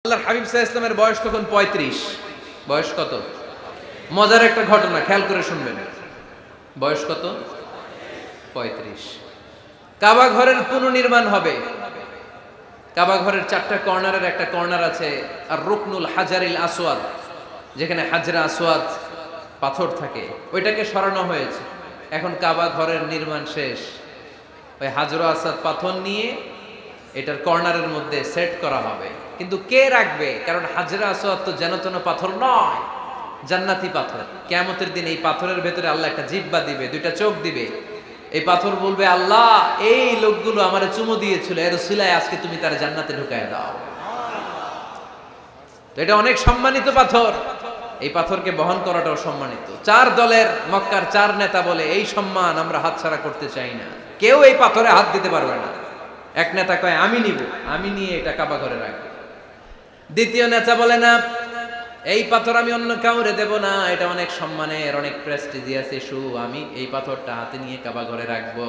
আল্লাহর হাবিব সাল্লাল্লাহু আলাইহি ওয়াসাল্লামের বয়স তখন ৩৫। বয়স কত? মজার একটা ঘটনা খেয়াল করে শুনবেন। বয়স কত? ৩৫। কাবা ঘরের পুনর্নির্মাণ হবে। কাবা ঘরের ৪টা কর্নারের একটা কর্নার আছে আর রুকনুল হাজারিল আসওয়াদ, যেখানে হাজরা আসওয়াদ পাথর থাকে, ওইটাকে সরানো হয়েছে। এখন কাবা ঘরের নির্মাণ শেষ। ওই হাজরা আসওয়াদ পাথর নিয়ে এটার কর্নারের মধ্যে সেট করা হবে। কিন্তু কে রাখবে? কারণ হাজরা আসওয়াদ তো যেন তেন পাথর নয়, জান্নাতি পাথর। কিয়ামতের দিন এই পাথরের ভেতরে আল্লাহ একটা জিহ্বা দিবে, দুইটা চোখ দিবে। এই পাথর বলবে, আল্লাহ এই লোকগুলো আমারে চুমু দিয়েছিল, এর উসিলায় আজকে তুমি তার জান্নাতে ঢুকায় দাও। তো এটা অনেক সম্মানিত পাথর, এই পাথরকে বহন করাটাও সম্মানিত। ৪ দলের মক্কার ৪ নেতা বলে এই সম্মান আমরা হাতছাড়া করতে চাই না, কেউ এই পাথরে হাত দিতে পারবে না। এক নেতা কয় আমি নিব, আমি নিয়ে এটা কাবা ঘরে রাখবো। দ্বিতীয় নেতা বলে না, এই পাথর আমি অন্য কাউরে দেব না, এটা অনেক সম্মানের, অনেক প্রেস্টিজিয়াস ইস্যু, আমি এই পাথরটা হাতে নিয়ে কাবা ঘরে রাখবো।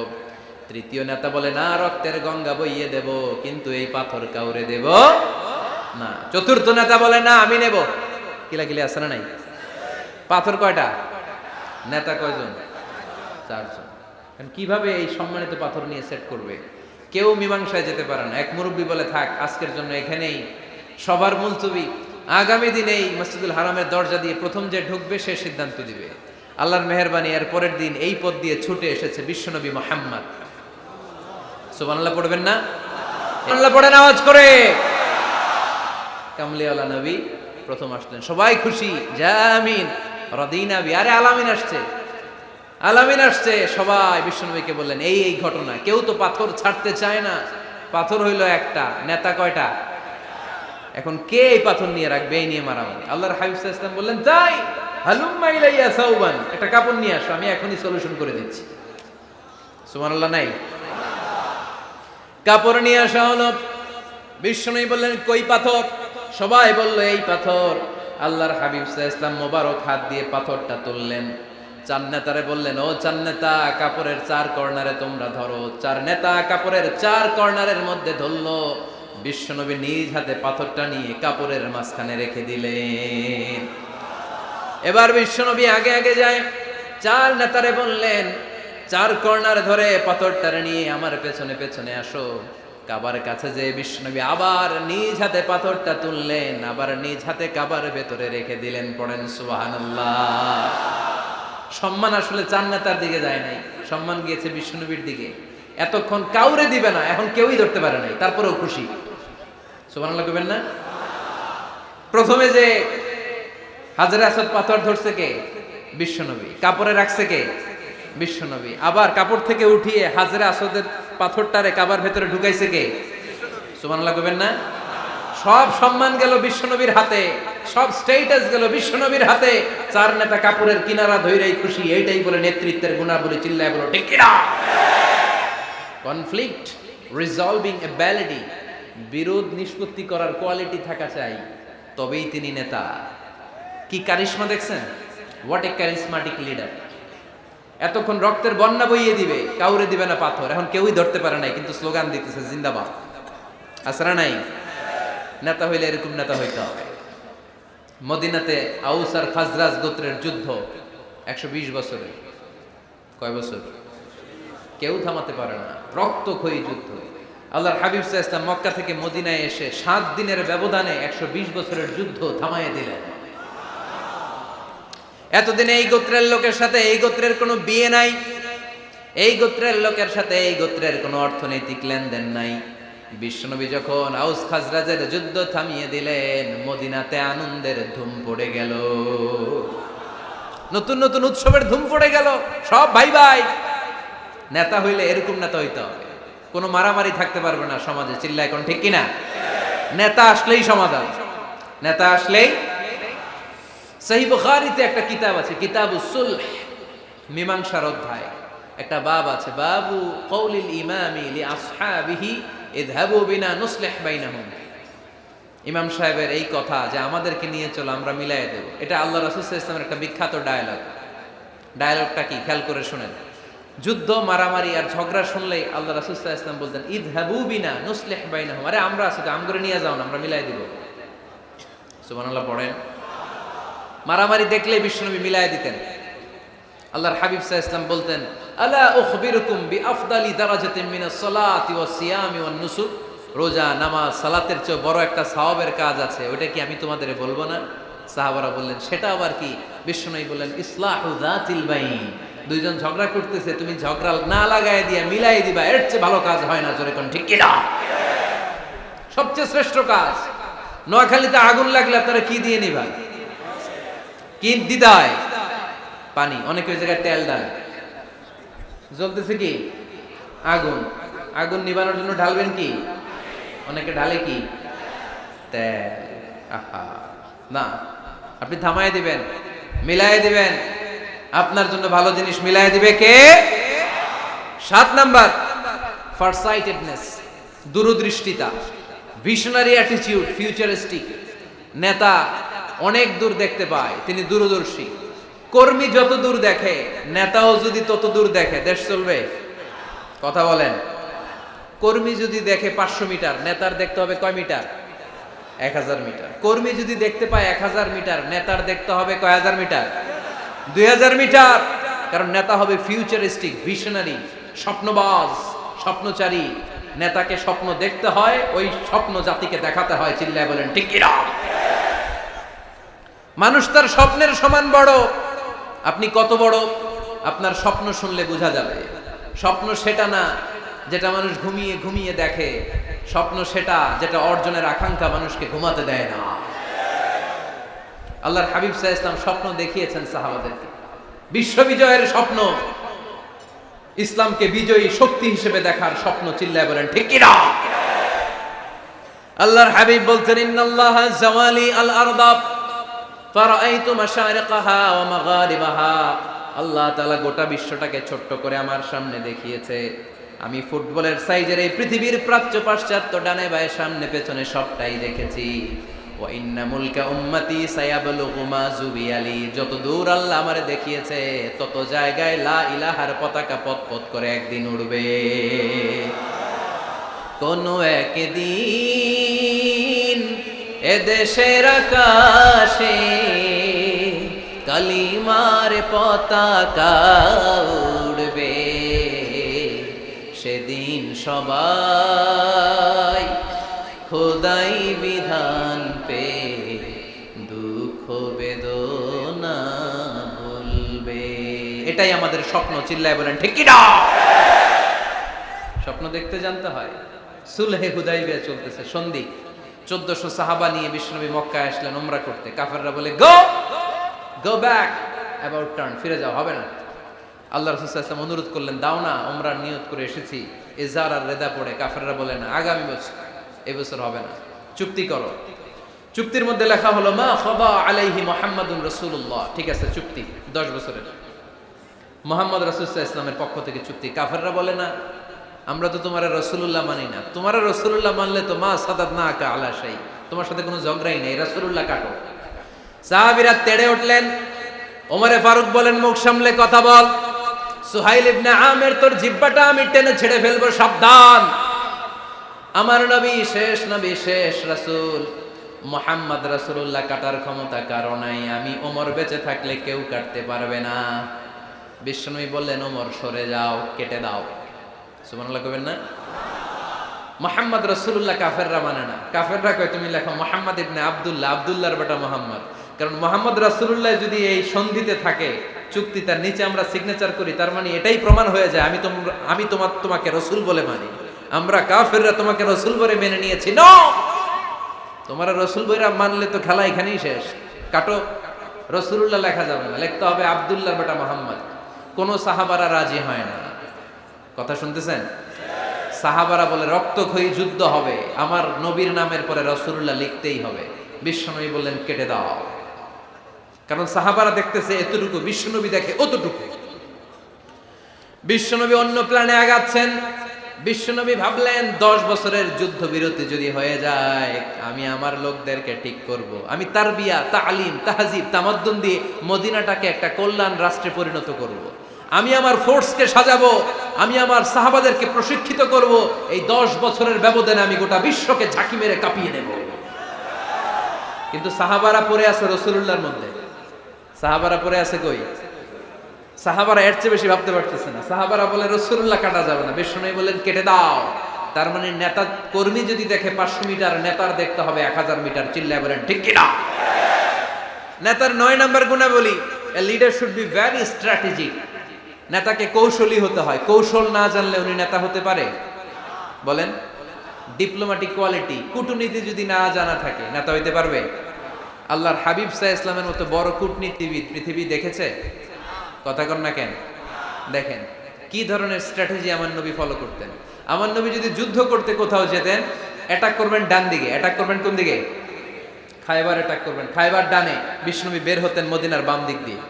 তৃতীয় নেতা বলে না, রক্তের গঙ্গা বইয়ে দেব, কিন্তু এই পাথর কাউরে দেব না। চতুর্থ নেতা বলে না, আমি নেব। কিলাকিলি আছে না নাই? পাথর কয়টা? নেতা কয়জন? ৪ জন। কিভাবে এই সম্মানিত পাথর নিয়ে সেট করবে? কেউ মীমাংসায় যেতে পারে না। এক মুরব্বী বলে, থাক আজকের জন্য এখানেই সবার মুলতবি, আগামী দিনে এই মসজিদুল হারামের দরজা দিয়ে প্রথম যে ঢুকবে সে সিদ্ধান্ত দিবে। আল্লাহর মেহেরবানি, এর পরের দিন এই পথ দিয়ে ছুটে এসেছে বিশ্বনবী মুহাম্মদ। সুবহানাল্লাহ পড়বেন না? সুবহানাল্লাহ পড়েন আওয়াজ করে। কামলিওয়ালা নবী প্রথম আসলেন, সবাই খুশি, জামিন রাদিনা বি। আরে আলামিন আসছে, আলামিন আসছে। সবাই বিশ্বনবীকে বললেন এই এই ঘটনা। কেউ তো পাথর ছাড়তে চায় না। পাথর হইল একটা, নেতা কয়টা? এখন কে এই পাথর নিয়ে রাখবে? এই নিয়ে মারামারি। আল্লাহর হাবিব সাল্লাল্লাহু আলাইহি ওয়াসাল্লাম বললেন, তাই হালুম্মা ইলাইয়া সাওবান, একটা কাপড় নিয়ে আসো, আমি এখনই সলিউশন করে দিচ্ছি। সুবহানাল্লাহ নাই? কাপড় নিয়ে আসা হলো। বিশ্বনবী বললেন, কই পাথর? সবাই বলল এই পাথর। আল্লাহর হাবিব সাল্লাল্লাহু আলাইহি ওয়াসাল্লাম মোবারক হাত দিয়ে পাথরটা তুললেন। ৪ নেতারে বললেন, ও ৪ নেতা, কাপড়ের ৪ কর্নারে তোমরা ধরো। ৪ নেতা কাপড়ের ৪ কর্নারের মধ্যে ধরলো। বিশ্বনবী নিজ হাতে পাথরটা নিয়ে কাপড়ের মাঝখানে রেখে দিলেন। এবার বিশ্বনবী আগে আগে যায়। ৪ নেতারে বললেন, ৪ কর্নার ধরে পাথরটারে নিয়ে আমার পেছনে পেছনে আসো। কাবার কাছে যে বিশ্বনবী আবার নিজ হাতে পাথরটা তুললেন, আবার নিজ হাতে কাবার ভেতরে রেখে দিলেন। পড়েন সুবহানাল্লাহ। সম্মান আসলে ৪ নেতার দিকে যায় নাই, সম্মান গিয়েছে বিশ্বনবীর দিকে। এতক্ষণ কাউরে দিবে না, এখন কেউই ধরতে পারে নাই, তারপরেও খুশি। সুবহানাল্লাহ কইবেন না? প্রথমে যে হাজরা আসওয়াদ পাথর ধরছে কে? বিশ্বনবী। কাপড়ে রাখছে কে? বিশ্বনবী। আবার কাপড় থেকে উঠিয়ে হাজরা আসওয়াদের পাথরটারে কাবার ভেতরে ঢুকাইছে কে? সুবহানাল্লাহ কইবেন না? সব সম্মান গেল বিশ্বনবীর হাতে, সব স্টেটাস গেল বিশ্বনবীর হাতে। ৪ নেতা কাপড়ের কিনারা ধইরাই খুশি। এইটাই বলে নেতৃত্বের গুণাবলী। চিল্লায় বলো ঠিক কিনা? কনফ্লিক্ট রিজলভিং অ্যাবিলিটি, বিরোধ নিষ্পত্তি করার কোয়ালিটি থাকা চাই, তবেই তিনি নেতা। কি কারিশমা দেখছেন? What a charismatic leader. এতক্ষণ রক্তের বন্যা বইয়ে দিবে, কাউরে দিবে না পাথর। এখন কেউই ধরতে পারে নাই, কিন্তু স্লোগান দিতেছে জিন্দাবাদ। আসরা নাই? নেতা হইলে এরকম নেতা হইতে হবে। মদিনাতে আউস আর খাজরাজ গোত্রের যুদ্ধ ১২০ বছরে। কয় বছর? কেউ থামাতে পারে না, রক্তক্ষয়ী যুদ্ধ। আল্লাহর হাবিব সাল্লাল্লাহু আলাইহি ওয়াসাল্লাম মক্কা থেকে মদিনায় এসে ৭ দিনের ব্যবধানে ১২০ বছরের যুদ্ধ থামাইয়া দিলেন। এতদিনে এই গোত্রের লোকের সাথে এই গোত্রের কোনো বিয়ে নাই, এই গোত্রের লোকের সাথে এই গোত্রের কোনো অর্থনৈতিক লেনদেন নাই। বিশ্বনবী যখন আউস খাজরাজের যুদ্ধ থামিয়ে দিলেন, মদিনাতে আনন্দের ধুম পড়ে গেল, নতুন নতুন উৎসবের ধুম পড়ে গেল। সব ভাই ভাই। নেতা হইলে এরকম নেতা হইতে হবে, কোনো মারামারি থাকতে পারবে না সমাজে। চিল্লায় কোন ঠিক কিনা? নেতা আসলেই সমাধান, নেতা আসলেই। সহিহ বুখারীতে একটা কিতাব আছে, কিতাবুস সুলহ, মীমাংসার অধ্যায়। একটা বাব আছে, বাবু কওলিল ইমামি লি আসহাবিহি ইযহাবু বিনা নুসলিহ বাইনাহুম। ইমাম সাহেবের এই কথা যে আমাদেরকে নিয়ে চলো, আমরা মিলাই দেব, এটা আল্লাহ রাসূল সাল্লাল্লাহু আলাইহি ওয়াসাল্লামের একটা বিখ্যাত ডায়ালগ। ডায়ালগটা কি খেয়াল করে শুনেন। যুদ্ধ মারামারি আর ঝগড়া শুনলেই আল্লাহ রাসূল সাল্লাল্লাহু আলাইহি ওয়াসাল্লাম বলতেন ইযহাবু বিনা নুসলিহ বাইনাহুম। আরে আমরা আছি তো, আমগরে নিয়ে যাও না, আমরা মিলাই দিব। সুবহানাল্লাহ পড়েন। মারামারি দেখলে বিশ্বনবী মিলায় দিতেন। আল্লাহর হাবিব সাল্লাল্লাহু আলাইহি ওয়াসাল্লাম বলতেন, আলা উখবিরুকুম বিআফদালি দারাজাতিন মিনাস সালাতি ওয়াস সিয়ামি ওয়ান নুসুক, রোজা, নামাজ, সালাতের চেয়ে বড় একটা সওয়াবের কাজ আছে, ওটা কি আমি তোমাদের বলবো না? সাহাবারা বললেন, সেটা আবার কি? বিশ্বনবী বললেন, ইসলাহু যাতিল বাইন, দুইজন ঝগড়া করতেছে, তুমি ঝগড়া না লাগায় দিয়া মিলাই দিবা, এর চেয়ে ভালো কাজ হয় না। জোরে কোন ঠিক কিনা? সবচেয়ে শ্রেষ্ঠ কাজ। নোয়াখালীতে আগুন লাগলে আপনারা কি দিয়ে নিবা? কি দিদায়? পানি। অনেকে ওই জায়গায় তেল ডালে। জ্বলতেছে কি? আগুন। আগুন নিবানোর জন্য ঢালবেন কি? অনেকে ঢালে কি? তেল। আহা, না, আপনি থামায় দিবেন, মিলাই দিবেন। আপনার জন্য ভালো জিনিস মিলাই দিবে কে? 7 নাম্বার, ফারসাইটেডনেস, দূরদৃষ্টিতা, ভিশনারি অ্যাটিটিউড, ফিউচারিস্টিক। নেতা অনেক দূর দেখতে পায়, তিনি দূরদর্শী। কর্মী যত দূর দেখে, নেতাও যদি তত দূর দেখে, দেশ চলবে? কথা বলেন। কর্মী যদি দেখে 500 মিটার, নেতার দেখতে হবে কয় মিটার? 1000 মিটার। কর্মী যদি দেখতে পায় 1000 মিটার, নেতার দেখতে হবে কয় হাজার মিটার? 2000 মিটার। কারণ নেতা হবে ফিউচারিস্টিক, ভিশনারি, স্বপ্নবাজ, স্বপ্নচারী। নেতাকে স্বপ্ন দেখতে হয়, ওই স্বপ্ন জাতিকে দেখাতে হয়। চিল্লায় বলেন ঠিক কিনা? মানুষ তার স্বপ্নের সমান বড়। আপনি কত বড় আপনার স্বপ্ন শুনলে বোঝা যাবে। স্বপ্ন সেটা না যেটা মানুষ ঘুমিয়ে ঘুমিয়ে দেখে, স্বপ্ন সেটা যেটা অর্জনের আকাঙ্ক্ষা মানুষকে ঘুমাতে দেয় না। আল্লাহর হাবিব সাল্লাল্লাহু আলাইহি ওয়াসাল্লাম স্বপ্ন দেখিয়েছেন সাহাবাদেরকে, বিশ্ববিজয়ের স্বপ্ন, ইসলামকে বিজয়ী শক্তি হিসেবে দেখার স্বপ্ন। চিল্লায় বলেন ঠিক কিনা? আল্লাহর হাবিব বলতেন, ইন্নাল্লাহা জাওয়ালি আল আরদা ফারাআইতু মাশারিকাহা ওয়া মাগারিবাহা। আল্লাহ তাআলা গোটা বিশ্বটাকে ছোট্ট করে আমার সামনে দেখিয়েছে। আমি ফুটবলের সাইজের এই পৃথিবীর প্রাচ্য পাশ্চাত্য, ডানে বায়ে সামনে পেছনে সবটাই দেখেছি। ওয়া ইন্না মুলকা উম্মতি সায়াবলুগু মা জুবিয়ালি। যত দূর আল্লাহ আমারে দেখিয়েছে, তত জায়গায় লা ইলাহার পতাকা পথ করে একদিন উড়বে। কোন একদিন এদেশের আকাশে কালিমার পতাকা উড়বে। সেদিন সবাই খোদাই বিধান পে দুঃখ বেদনা ভুলবে। এটাই আমাদের স্বপ্ন। চিল্লায় বলেন ঠিক কিনা? স্বপ্ন দেখতে জানতে হয়। সুলহে হুদাইবিয়া চলতেছে, সন্ধি। 1400 সাহাবা নিয়ে বিশ্বনবী মক্কায় আসলেন উমরা করতে। কাফেররা বলে, গো ব্যাক, অ্যাবাউট টার্ন, ফিরে যাও, হবে না। আল্লাহ রাসূল সাল্লাল্লাহু আলাইহি ওয়াসাল্লাম অনুরোধ করলেন, দাও না, উমরার নিয়ত করে এসেছি। ইজার আর রেদা পড়ে কাফেররা বলে, না, আগামী বছর, এই বছর হবে না, চুক্তি করো। চুক্তির মধ্যে লেখা হলো, মা খাবা আলাইহি মুহাম্মাদুর রাসূলুল্লাহ। ঠিক আছে, চুক্তি 10 বছরের, মুহাম্মদ রাসূল সাল্লাল্লাহু আলাইহি ওয়াসাল্লামের পক্ষ থেকে চুক্তি। কাফেররা বলে, না, আমরা তো তোমার রাসূলুল্লাহ মানি না। তোমার রাসূলুল্লাহ মানলে তো মা সাদাদনাকা আলা শাই, তোমার সাথে কোনো ঝগড়াই নেই, রাসূলুল্লাহ কাটো। সাহাবীরা তেড়ে উঠলেন। ওমরে ফারুক বলেন, মুখ সামলে কথা বল। সুহাইল ইবনে আমির, তোর জিহ্বাটা আমি টেনে ছেড়ে ফেলবো, সাবধান। আমার নবী শেষ নবী, শেষ রাসূল মুহাম্মদ রাসূলুল্লাহ কাটার ক্ষমতা কারো নাই। আমি ওমর বেঁচে থাকলে কেউ কাটতে পারবে না। বিশ্বনবী বললেন, ওমর সরে যাও, কেটে দাও। সুবহানাল্লাহ কইবেন না? মুহাম্মদ রাসূলুল্লাহ কাফেররা মানে না। কাফেররা কয়, তুমি লেখো মুহাম্মদ ইবনে আব্দুল্লাহ, আব্দুল্লাহর বেটা মুহাম্মদ। কারণ মুহাম্মদ রাসূলুল্লাহ যদি এই সন্ধিতে থাকে, চুক্তি, তার নিচে আমরা সিগনেচার করি, তার মানে এটাই প্রমাণ হয়ে যায় আমি তোমাকে রাসূল বলে মানি। আমরা কাফেররা তোমাকে রাসূল বলে মেনে নিয়েছি। নো, তোমরা রাসূল বইরা মানলে তো খেলা এখানেই শেষ। কাটো, রাসূলুল্লাহ লেখা যাবে না, লিখতে হবে আব্দুল্লাহর বেটা মুহাম্মদ। কোন সাহাবারা রাজি হয় না। কথা শুনতেছেন? সাহাবারা বলে, রক্তক্ষয়ী যুদ্ধ হবে, আমার নবীর নামের পরে রাসূলুল্লাহ লিখতেই হবে। বিশ্বনবী বললেন, কেটে দাও। কারণ সাহাবারা দেখতেছে এতটুকু, বিশ্বনবী দেখে অতটুকু। বিশ্বনবী অন্য প্ল্যানে আগাচ্ছেন। বিশ্বনবী ভাবলেন, 10 বছরের যুদ্ধ বিরতি যদি হয়ে যায়, আমি আমার লোকদেরকে ঠিক করব। আমি তারবিয়া, তালিম, তাহজিব, তামাদ্দুন দিয়ে মদিনাটাকে একটা কল্যাণ রাষ্ট্রে পরিণত করব। আমি আমার ফোর্সকে সাজাবো, আমি আমার সাহাবাদেরকে প্রশিক্ষিত করব। এই 10 বছরের ব্যবধানে আমি গোটা বিশ্বকে ঝাঁকি মেরে কাঁপিয়ে নেব। কিন্তু সাহাবারা পড়ে আছে রাসূলুল্লাহর মধ্যে। সাহাবারা পড়ে আছে কই? সাহাবারা এর চেয়ে বেশি ভাবতে পারতেছে না। সাহাবারা বলে রাসূলুল্লাহ কাটা যাবে না, বিষ্ণু বলেন কেটে দাও। তার মানে নেতা কর্মী যদি দেখে 500 মিটার, নেতার দেখতে হবে 1000 মিটার। চিল্লায় বলেন ঠিক কি না? নেতার 9 নাম্বার গুণাবলী, a leader should be very strategic. নেতাকে কৌশলী হতে হয়। কৌশল না জানলে উনি নেতা হতে পারে? বলেন। ডিপ্লোম্যাটিক কোয়ালিটি, কূটনীতি যদি না জানা থাকে নেতা হইতে পারবে? আল্লাহর হাবিব সাল্লাল্লাহু আলাইহি ওয়াসাল্লামের মতো বড় কূটনীতিবিদ পৃথিবী দেখেছে? কথা কন না কেন? দেখেন কি ধরনের স্ট্র্যাটেজি আমার নবী ফলো করতেন। আমার নবী যদি যুদ্ধ করতে কোথাও যেতেন, অ্যাটাক করবেন ডান দিকে, অ্যাটাক করবেন কোন দিকে? খায়বার অ্যাটাক করবেন, খায়বার ডানে। বিষ্ণুনবী বের হতেন মদিনার বাম দিক দিয়ে।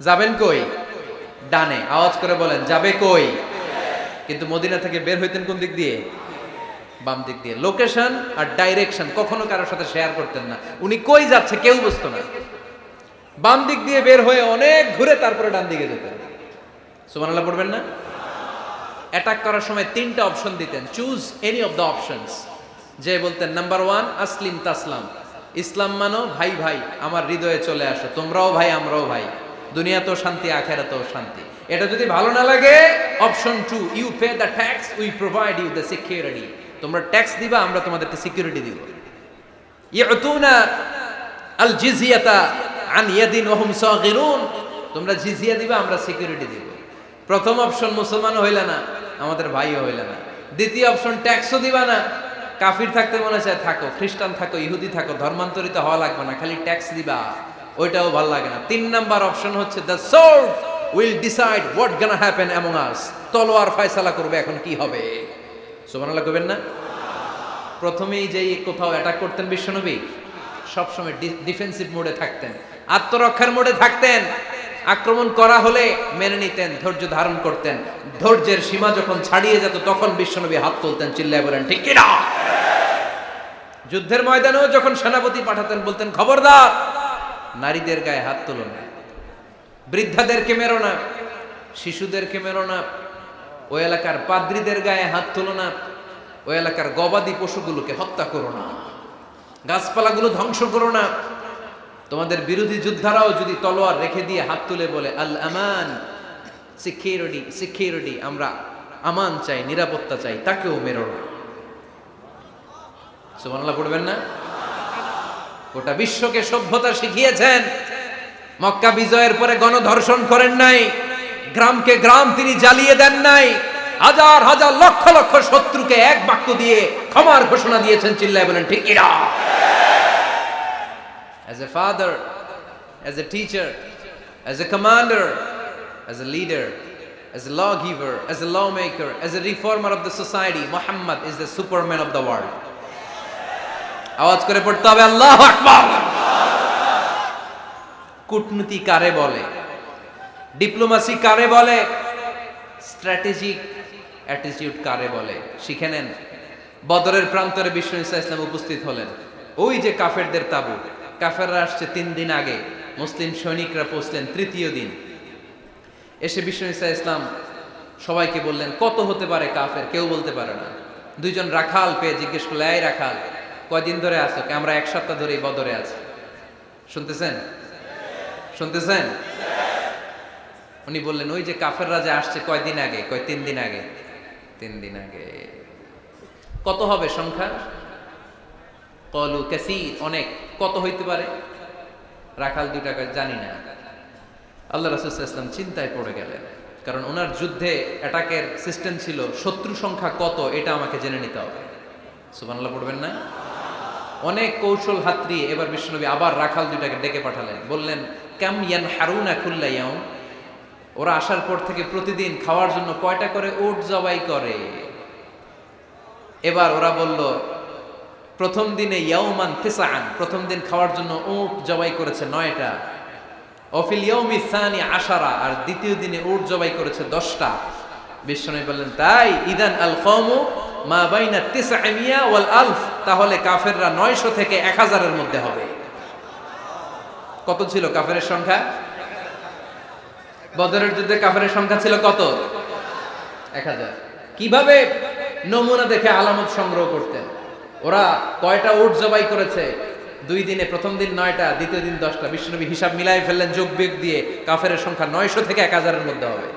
যাবেন কই? ডানে। আওয়াজ করে বলেন যাবে কই? কিন্তু মদিনা থেকে বের হইতেন কোন দিক দিয়ে? বাম দিক দিয়ে। লোকেশন আর ডাইরেকশন কখনো কারোর সাথে শেয়ার করতেন না। উনি কই যাচ্ছে কেউ বুঝতো না। বাম দিক দিয়ে বের হয়ে অনেক ঘুরে তারপরে ডান দিকে যেতেন। সুবহানাল্লাহ পড়বেন না? অ্যাটাক করার সময় 3টা অপশন দিতেন, choose any of the options. যে বলতেন নাম্বার 1 আসলিম তাসলাম, ইসলাম মানো, ভাই ভাই আমার হৃদয়ে চলে আসো, তোমরাও ভাই আমরাও ভাই, দুনিয়াতেও শান্তি আখিরাতেও শান্তি। এটা যদি ভালো না লাগে, option 2 you pay the tax, we provide you the security. তোমরা ট্যাক্স দিবা, আমরা তোমাদেরকে সিকিউরিটি দিব। ইয়াতুনা আল জিজিয়াতা আন ইয়াদিন ওয়া হুম সাগিরুন, তোমরা জিজিয়া দিবা, আমরা সিকিউরিটি দিব। প্রথম অপশন মুসলমান হইলা না, আমাদের ভাইও হইলা না। দ্বিতীয় অপশন ট্যাক্সও দিবা না, কাফির থাকতে মনে চায় থাকো, খ্রিস্টান থাকো, ইহুদি থাকো, ধর্মান্তরিত হওয়া লাগবে না, খালি ট্যাক্স দিবা, ওইটাও ভালো লাগে না। 3 নাম্বার অপশন হচ্ছে the sword will decide what gonna happen among আস, তলোয়ার ফয়সালা করবে এখন কি হবে। সুবহানাল্লাহ কইবেন না? প্রথমেই যেই কোথাও অ্যাটাক করতেন বিশ্বনবী, সবসময় ডিফেন্সিভ মোডে থাকতেন, আত্মরক্ষার মোডে থাকতেন। আক্রমণ করা হলে মেনে নিতেন, ধৈর্য ধারণ করতেন। ধৈর্যের সীমা যখন ছাড়িয়ে যেত তখন বিশ্বনবী হাত তুলতেন, চিল্লায় বলেন ঠিক কি না? যুদ্ধের ময়দানেও যখন সেনাপতি পাঠাতেন বলতেন খবরদার নারীদের গায়ে হাত তুলো না, বৃদ্ধাদেরকে মেরো না, শিশুদেরকে মেরো না, ওই এলাকার পাদ্রীদের গায়ে হাত তুলো না, ওই এলাকার গবাদি পশুগুলোকে হত্যা করো না, গাছপালাগুলো ধ্বংস করো না। তোমাদের বিরোধী যোদ্ধারাও যদি তলোয়ার রেখে দিয়ে হাত তুলে বলে আল আমান, সিকিউরিটি সিকিউরিটি, আমরা আমান চাই, নিরাপত্তা চাই, তাকেও মেরো না। সুবহানাল্লাহ পড়বেন না? গোটা বিশ্বকে সভ্যতা শিখিয়েছেন। মক্কা বিজয়ের পরে গণধর্ষণ করেন নাই, গ্রামকে গ্রাম তিনি জ্বালিয়ে দেন নাই, হাজার হাজার লক্ষ লক্ষ শত্রুকে এক বাক্য দিয়ে ক্ষমার ঘোষণা দিয়েছেন, চিল্লায় বলেন ঠিক কি না? As a father, as a teacher, as a commander, as a leader, as a lawgiver, as a lawmaker, as a reformer of the society, Muhammad is the superman of the world. আওয়াজ করে পড়তে হবে আল্লাহু আকবার। কূটনীতি কারে বলে? Diplomacy কারে বলে? স্ট্র্যাটেজিক অ্যাটিটিউড কারে বলে? শিখে নেন। বদরের প্রান্তরে বিষ্ণু ঈসা ইসলাম উপস্থিত হলেন। ওই যে কাফেরদের তাবু, কাফেররা আসছে 3 দিন আগে, মুসলিম সৈনিকরা পৌঁছলেন 3য় দিন। এসে বিষ্ণু ঈসা ইসলাম সবাইকে বললেন কত হতে পারে কাফের, কেউ বলতে পারে না। 2 জন রাখাল পেয়ে জিজ্ঞেস করলে, এই রাখাল কয়দিন ধরে আছো? আমরা 1 সপ্তাহ ধরে এই বদরে আছি। শুনতেছেন? শুনতেছেন? উনি বললেন ওই যে কাফেররা যে আসছে কয়দিন আগে? কয় 3 দিন আগে। 3 দিন আগে। কত হবে সংখ্যা? কলু কাসীর, অনেক। কত হইতে পারে? রাখাল 2টা জানি না। আল্লাহ রাসূল সাল্লাল্লাহু আলাইহি ওয়াসাল্লাম চিন্তায় পড়ে গেলেন, কারণ ওনার যুদ্ধে অ্যাটাকের সিস্টেম ছিল শত্রু সংখ্যা কত এটা আমাকে জেনে নিতে হবে। সুবহানাল্লাহ পড়বেন না? অনেক কৌশল হাতড়িয়ে এবার বিশ্বনবী আবার রাখাল 2টাকে ডেকে পাঠালেন, বললেন কাম ইয়ানহারুনা কুল্লা ইয়াউম, ওরা আসার পর থেকে প্রতিদিন খাওয়ার জন্য কয়টা করে উট জবাই করে? এবার ওরা বলল প্রথম দিনে ইয়াউমান তিসআন, প্রথম দিন খাওয়ার জন্য উট জবাই করেছে 9টা। অফিল ইয়াউমি সানি 10, আর দ্বিতীয় দিনে উট জবাই করেছে 10টা। বিশ্বনবী বললেন তাই ইদান আল কওমু মা বাইনা 900 ওয়াল আলফ, তাহলে কাফেররা 900 থেকে 1000 এর মধ্যে হবে। কত ছিল কাফেরের সংখ্যা? বদরের যুদ্ধে কাফেরের সংখ্যা ছিল কত? 1000। কিভাবে নমুনা দেখে আলামত সংগ্রহ করতেন? ওরা কয়টা উট জবাই করেছে, 2 দিনে প্রথম দিন 9টা, দ্বিতীয় দিন 10টা। বিশ্বনবী হিসাব মিলাই ফেললেন যোগ বিয়োগ দিয়ে, কাফেরের সংখ্যা 900 থেকে 1000-এর মধ্যে হবে।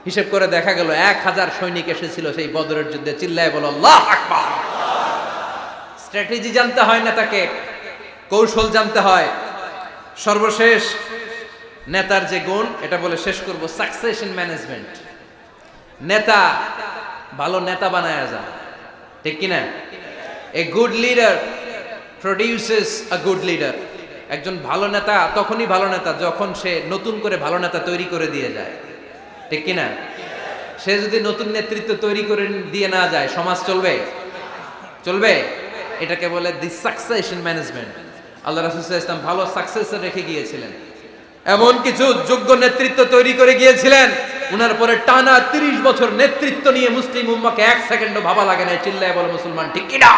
হিসেব করে দেখা গেল 1000 সৈনিক এসেছিল সেই বদরের যুদ্ধে। চিল্লায় বলো আল্লাহু আকবার। স্ট্র্যাটেজি জানতে হয় না, তাকে কৌশল জানতে হয়। সর্বশেষ নেতার যে গুণ, এটা বলে শেষ করব, সাকসেশন ম্যানেজমেন্ট। নেতা ভালো নেতা বানায়া যায়, ঠিক কিনা? A good leader produces a good leader. একজন ভালো নেতা তখনই ভালো নেতা যখন সে নতুন করে ভালো নেতা তৈরি করে দিয়ে যায়, ঠিক কিনা? সে যদি নতুন নেতৃত্ব তৈরি করে দিয়ে না যায়, সমাজ চলবে? চলবে? এটাকে বলে দি সাকসেশন ম্যানেজমেন্ট। আল্লাহ রাসূল সাল্লাল্লাহু আলাইহি ওয়াসাল্লাম ভালো সাকসেসর রেখে গিয়েছিলেন, এমন কিছু যোগ্য নেতৃত্ব তৈরি করে গিয়েছিলেন, উনার পরে টানা 30 বছর নেতৃত্ব নিয়ে মুসলিম উম্মাহকে 1 সেকেন্ডও ভাবা লাগে না। চিল্লায় বলে মুসলমান, ঠিক কিনা?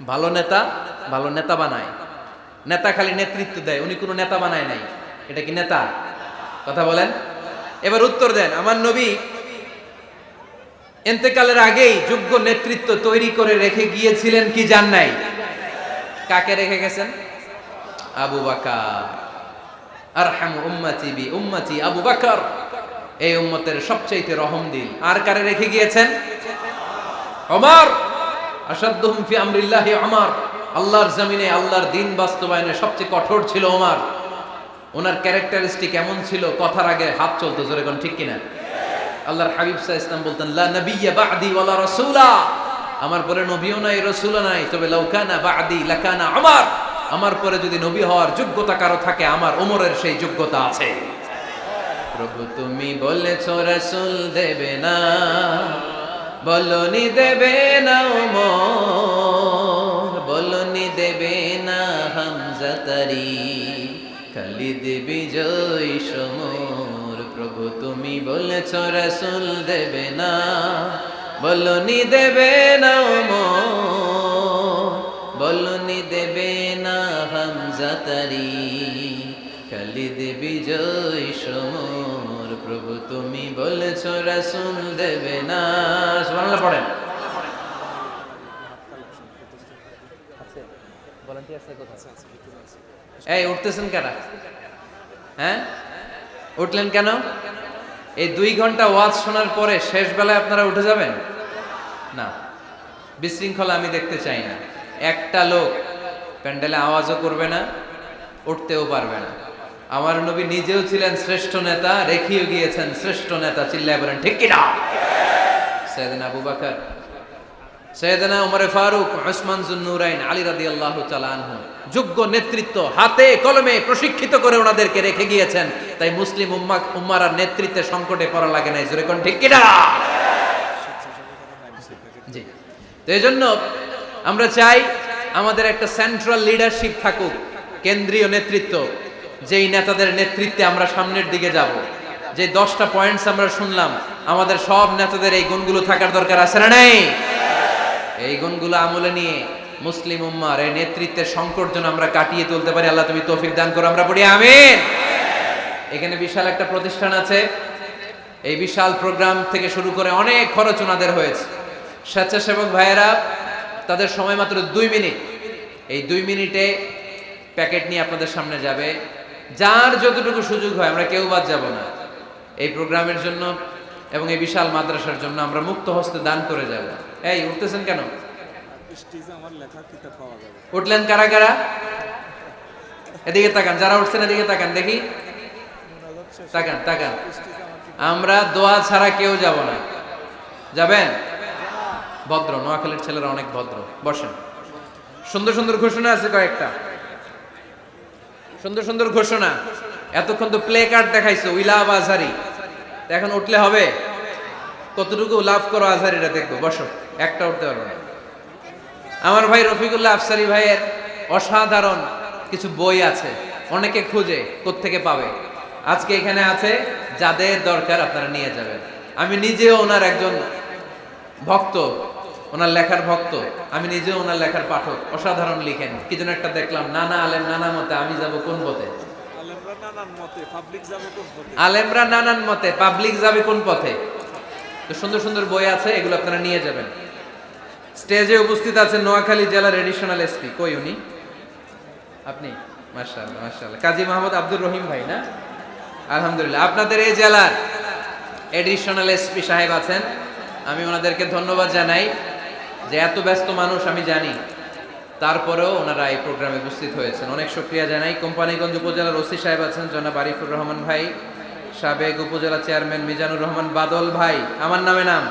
ভালো নেতা বানায়। নেতা খালি নেতৃত্ব দেয়, উনি কোনো নেতা বানায় নাই। এটা কি নেতা? কথা বলেন। এবার উত্তর দেন। আমার নবী ইন্তেকালের আগেই যোগ্য নেতৃত্ব তৈরি করে রেখে গিয়েছিলেন কি জান নাই? কাকে রেখে গেছেন? আবু বকর। আরহামু উম্মতি বি উম্মতি আবু বকর। এই উম্মতের সবচেয়ে রহমদিল। আর কারে রেখে গিয়েছেন? ওমর। আশাদ্দুহুম ফি আমরিল্লাহি ওমর। আল্লাহর জমিনে আল্লাহর দ্বীন বাস্তবায়নে সবচেয়ে কঠোর ছিল ওমর। ওনার ক্যারেক্টারিস্টিক এমন ছিল, কথার আগে হাত চলতো, জোরে কোন ঠিক কিনা? আল্লাহর হাবিব সাল্লাল্লাহু আলাইহি ওয়াসাল্লাম বলতেন, লা নাবিয়্যা বা'দি ওয়ালা রাসূলা। আমার পরে নবীও নাই, রাসূলও নাই, তবে লাউ কানা বা'দি লাকানা ওমর। আমার পরে যদি নবী হওয়ার যোগ্যতা কারো থাকে, আমার ওমরের সেই যোগ্যতা আছে। প্রভু তুমি বলেছো রাসূল দেবে না, বলনি দেবে না ওমর, বলনি দেবে না হামজা তারি, খালিদ বিজয় সমর। প্রভু তুমি বলেছো রাসূল দেবে না, বলনি দেবে না ওমর, বলনি দেবে না হামজা তারি, খালিদ বিজয় সমর। প্রভু তুমি বলেছো রাসূল দেবে না। সুবহানাল্লাহ পড়েন। এই উঠতেছেন কেন? হ্যাঁ, উঠলেন কেন? এই 2 ঘন্টা ওয়াজ শোনার পরে শেষ বেলায় আপনারা উঠে যাবেন না? বিশৃঙ্খলা আমি দেখতে চাই না। একটা লোক প্যান্ডেলে আওয়াজও করবে না, উঠতেও পারবে না। আমার নবী নিজেও ছিলেন শ্রেষ্ঠ নেতা, রেখেও গিয়েছেন শ্রেষ্ঠ নেতা। চিল্লায় বলেন ঠিক কিনা? সাইয়েদনা আবু বকর, সাইয়েদনা ওমর ফারুক, উসমান যুন্নুরাইন, আলী রাদিয়াল্লাহু তাআলা আনহু যোগ্য নেতৃত্ব হাতে কলমে প্রশিক্ষিত করে ওনাদেরকে রেখে গিয়েছেন। তাই মুসলিম উম্মার আর নেতৃত্বের সংকটে পড়া লাগে নাই। জোরে কোন ঠিক কিনা? জি। তো এইজন্য আমরা চাই আমাদের একটা সেন্ট্রাল লিডারশিপ থাকুক, কেন্দ্রীয় নেতৃত্ব, যেই নেতাদের নেতৃত্বে আমরা সামনের দিকে যাব। যে 10টা পয়েন্টস আমরা শুনলাম, আমাদের সব নেতাদের এই গুণগুলো থাকার দরকার আছে না নাই? এই গুণগুলো আমলে নিয়ে মুসলিম উম্মার এই নেতৃত্বের সংকট যেন আমরা কাটিয়ে তুলতে পারি। আল্লাহ তুমি তৌফিক দান করো, আমরা পড়ি আমিন। এখানে বিশাল একটা প্রতিষ্ঠান আছে। এই বিশাল প্রোগ্রাম থেকে শুরু করে অনেক খরচ ওনাদের হয়েছে। স্বেচ্ছাসেবক ভাইয়েরা তাদের সময় মাত্র 2 মিনিট। এই 2 মিনিটে প্যাকেট নিয়ে আপনাদের সামনে যাবে। যার যতটুকু সুযোগ হয়, আমরা কেউ বাদ যাব না। এই প্রোগ্রামের জন্য এবং এই বিশাল মাদ্রাসার জন্য আমরা মুক্ত হস্তে দান করে যাব। এই উঠতেছেন কেন? উঠলেন কারা কারা? এদিকে তাকান, যারা উঠছেন এদিকে তাকান, দেখি তাকান তাকান। আমরা দোয়া ছাড়া কেউ যাব না। যাবেন? ভদ্র, নোয়াখালীর ছেলেরা অনেক ভদ্র। বসেন। সুন্দর সুন্দর ঘোষণা আছে কয়েকটা, সুন্দর সুন্দর ঘোষণা। এতক্ষণ তো প্লে কার্ড দেখাইছো, উই লাভ আজহারি। এখন উঠলে হবে? কতটুকু লাভ করো আজহারিরা দেখবো। বসো, একটা উঠতে পারবো না। আমার ভাই রফিকুল্লাহ আফসারি ভাইয়ের অসাধারণ কিছু বই আছে, অনেকে খুঁজে কোত্থেকে পাবে। আজকে এখানে আছে, যাদের দরকার আপনারা নিয়ে যাবেন। আমি নিজেও ওনার একজন ভক্ত, ওনার লেখার ভক্ত। আমি নিজেও ওনার লেখার পাঠক। অসাধারণ লিখেন। কি যেন একটা দেখলাম, নানা আলেম নানা মতে, আমি যাব কোন পথে? আলেমরা নানান মতে, পাবলিক যাবে কোন পথে? তো সুন্দর সুন্দর বই আছে, এগুলো আপনারা নিয়ে যাবেন। স্টেজে উপস্থিত আছেন নোয়াখালী জেলার এডিশনাল এসপি, কই উনি? আপনি? মাশাআল্লাহ মাশাআল্লাহ, কাজী মোহাম্মদ আব্দুর রহিম ভাই না? আলহামদুলিল্লাহ, আপনাদের এই জেলার এডিশনাল এসপি সাহেব আছেন। আমি ওনাদেরকে ধন্যবাদ জানাই যে এত ব্যস্ত মানুষ আমি জানি, তারপরেও ওনারা এই প্রোগ্রামে উপস্থিত হয়েছেন, অনেক শুকরিয়া জানাই। কোম্পানিগঞ্জ উপজেলার ওসি সাহেব আছেন জনাব আরিফুর রহমান ভাই, সাবেক উপজেলা চেয়ারম্যান মিজানুর রহমান বাদল ভাই, আমার নামে নাম